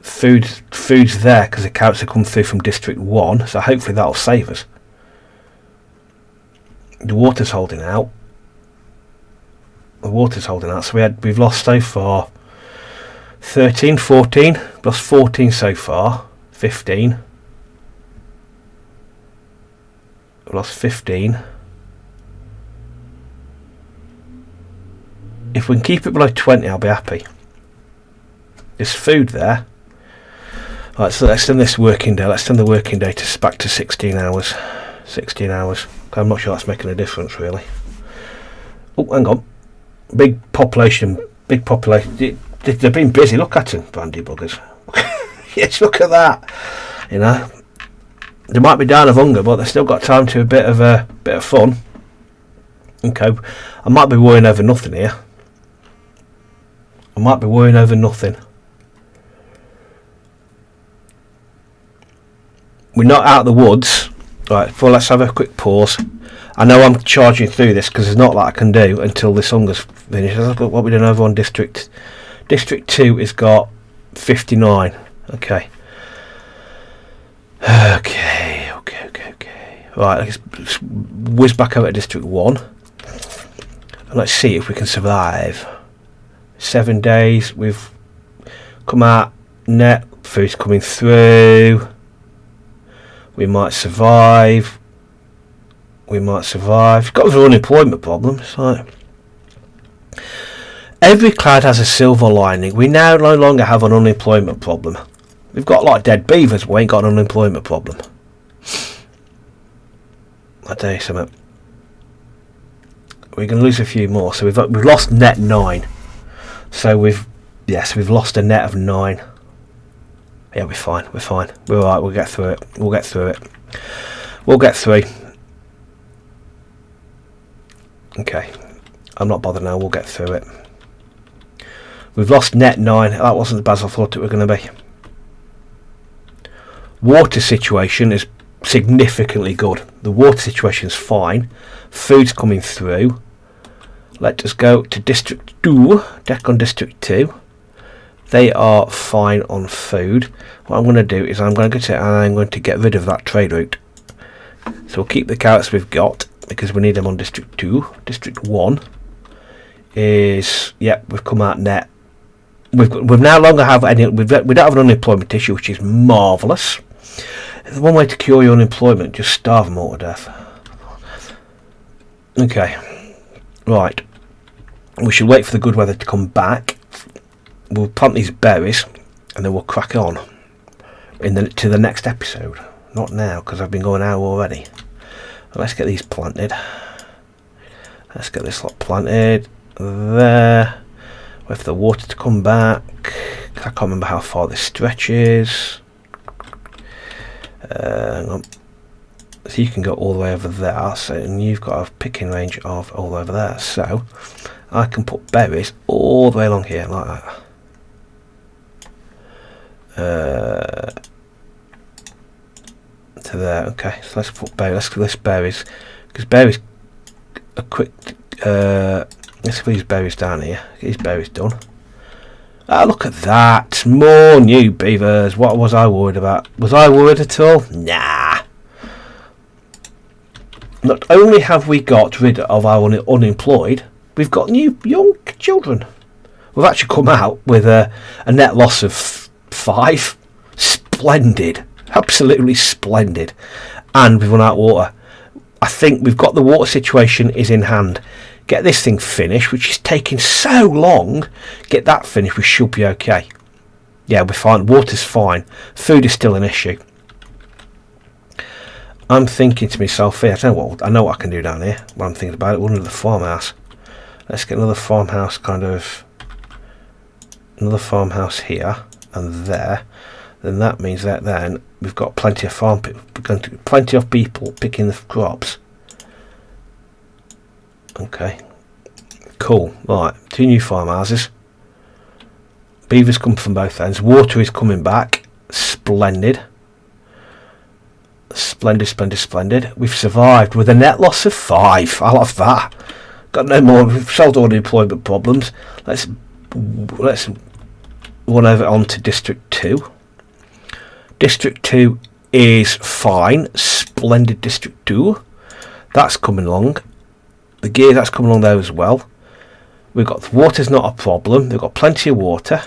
Food's there because the carrots have come through from District 1, so hopefully that'll save us. The water's holding out. So we've lost so far 13, 14, plus 14 so far, 15. We've lost 15. If we can keep it below 20, I'll be happy. There's food there. Right, so let's extend this working day. Let's extend the working day back to 16 hours. 16 hours. I'm not sure that's making a difference, really. Oh, hang on. Big population. They've been busy. Look at them, bandy buggers. Yes, look at that. You know, they might be down of hunger, but they've still got time to a bit of fun. Okay, I might be worrying over nothing here. We're not out of the woods. Right, well, let's have a quick pause. I know I'm charging through this because there's not a lot I can do until this hunger's finished. Let's look at what we're doing over on District 2 has got 59. Okay. Right, let's whiz back over to District 1. And let's see if we can survive. 7 days, we've come out net, food's coming through. We might survive. Got an unemployment problem. It's like every cloud has a silver lining. We now no longer have an unemployment problem. We've got like dead beavers, but we ain't got an unemployment problem. I'll tell you something. we're going to lose a few more. So we've lost net 9. So we've lost a net of 9. Yeah, we're fine. We're alright. We'll get through it. We'll get through Okay, I'm not bothered now. We'll get through it. We've lost net 9. That wasn't as bad as I thought it was going to be. Water situation is significantly good. The water situation is fine. Food's coming through. Let us go to District 2. Deck on District 2. They are fine on food. What I'm going to do is I'm going to get rid of that trade route. So we'll keep the carrots we've got because we need them on District 2. District 1 is, we've come out net. We've no longer have any. We don't have an unemployment issue, which is marvellous. There's one way to cure your unemployment: just starve them all to death. Okay, right. We should wait for the good weather to come back. We'll plant these berries, and then we'll crack on to the next episode. Not now, because I've been going out already. Let's get these planted. Let's get this lot planted there. Wait for the water to come back. I can't remember how far this stretches. Hang on. So you can go all the way over there. So, and you've got a picking range of all over there. So I can put berries all the way along here like that. To there. Okay. So let's put berries. Let's do this berries because berries are quick. Let's put these berries down here. Get these berries done. Ah, look at that. More new beavers. What was I worried about? Was I worried at all? Nah. Not only have we got rid of our unemployed, we've got new young children. We've actually come out with a net loss of 5. Splendid. Absolutely splendid. And we've run out of water. I think we've got the water situation is in hand. Get this thing finished, which is taking so long. Get that finished, we should be okay. Yeah, we're fine. Water's fine. Food is still an issue. I'm thinking to myself here, I know what I can do down here. What I'm thinking about it, another farmhouse. Let's get another farmhouse another farmhouse here and there. Then that means that then we've got plenty of people picking the crops. Okay, cool. Right, 2 new farmhouses. Beavers come from both ends. Water is coming back. Splendid. Splendid. We've survived with a net loss of 5. I love that. Got no more. We've solved all the employment problems. Let's run over on to District 2. District 2 is fine. Splendid District 2. That's coming along. The gear that's coming along there as well. We've got the water's not a problem. They've got plenty of water.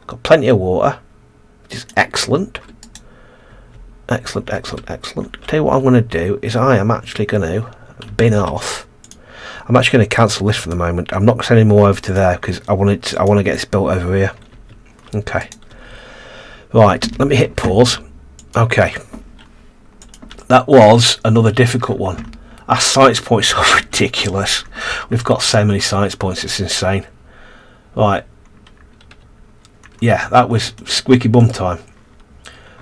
Which is excellent. Excellent. Tell you what I'm going to do is I am actually going to bin off. I'm actually going to cancel this for the moment. I'm not sending more over to there because I want to get this built over here. Okay. Right. Let me hit pause. Okay. That was another difficult one. Our science points are ridiculous. We've got so many science points, it's insane. Right. Yeah, that was squeaky bum time.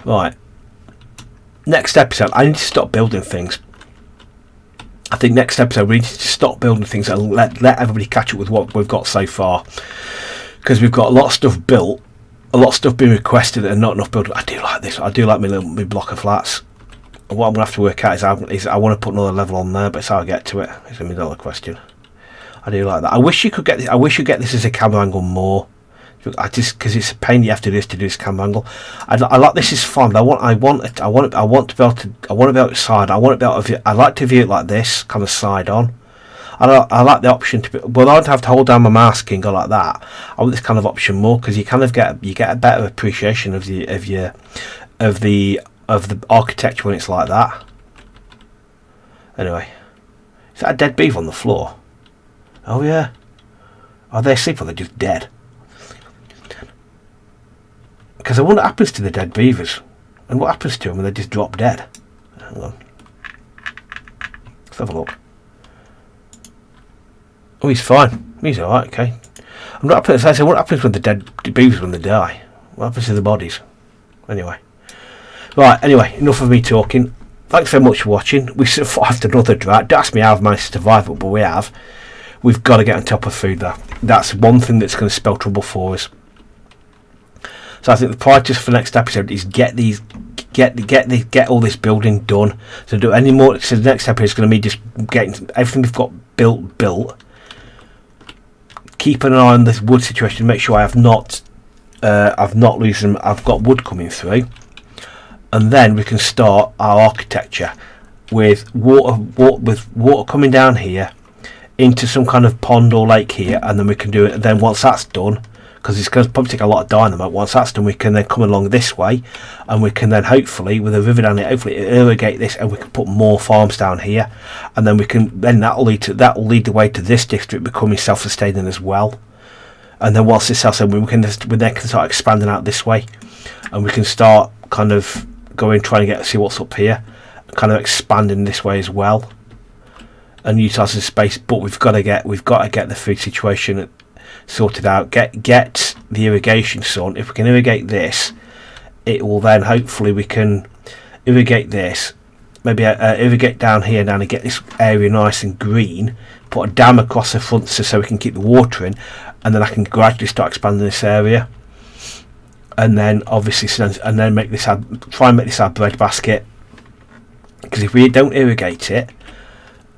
Right. Next episode, I need to stop building things. I think next episode we need to stop building things and let everybody catch up with what we've got so far. Because we've got a lot of stuff built, a lot of stuff being requested and not enough built. I do like this. I do like my block of flats. What I'm going to have to work out is I want to put another level on there, but it's how I get to it. It's a $1 question. I do like that. I wish you could get this. I wish you get this as a camera angle more. Because it's a pain you have to do this camera angle. I like this is fun. I want to be able to side. I like to view it like this, kind of side on. I like the option to be, but I don't have to hold down my mouse key and go like that. I want this kind of option more because you kind of get a better appreciation of the architecture when it's like that. Anyway, is that a dead beaver on the floor? Oh yeah. Are they asleep or are they just dead? Because I wonder what happens to the dead beavers and what happens to them when they just drop dead. Hang on. Let's have a look. Oh, he's fine. He's alright, okay. I'm not happy to say, what happens with the dead beavers when they die? What happens to the bodies? Anyway. Right, anyway, enough of me talking. Thanks very much for watching. We survived another drought. Don't ask me how I've managed to survive it, but we have. We've got to get on top of food, though. That's one thing that's going to spell trouble for us. So I think the priority for the next episode is get all this building done. So do any more. So the next episode is going to be just getting everything we've got built. Keep an eye on this wood situation. Make sure I've not losing. I've got wood coming through, and then we can start our architecture with water coming down here into some kind of pond or lake here, and then we can do it. And then once that's done, because it's going to probably take a lot of dynamite, once that's done, we can then come along this way, and we can then hopefully, with a river down here, hopefully irrigate this, and we can put more farms down here, and then that'll lead the way to this district becoming self-sustaining as well. And then once this self-sustaining, we then can start expanding out this way, and we can start kind of trying to see what's up here, kind of expanding this way as well, and utilise the space. But we've got to get the food situation sorted out. Get the irrigation sorted. If we can irrigate this, it will then hopefully we can irrigate this. Maybe irrigate down here now and get this area nice and green. Put a dam across the front so we can keep the water in, and then I can gradually start expanding this area. And then obviously, and then try and make this our bread basket. Because if we don't irrigate it,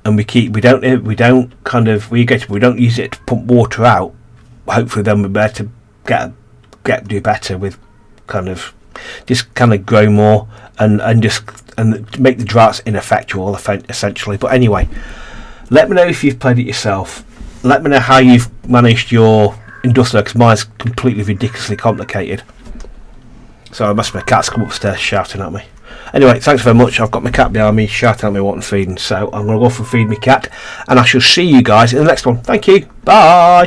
and we don't use it to pump water out, hopefully then we're better to do better with kind of grow more and make the droughts ineffectual essentially. But anyway, let me know if you've played it yourself. Let me know how you've managed your industrial, because mine's completely ridiculously complicated. So I must have my cat's come upstairs shouting at me. Anyway, thanks very much. I've got my cat behind me shouting at me wanting feeding, so I'm going to go off and feed my cat, and I shall see you guys in the next one. Thank you. Bye.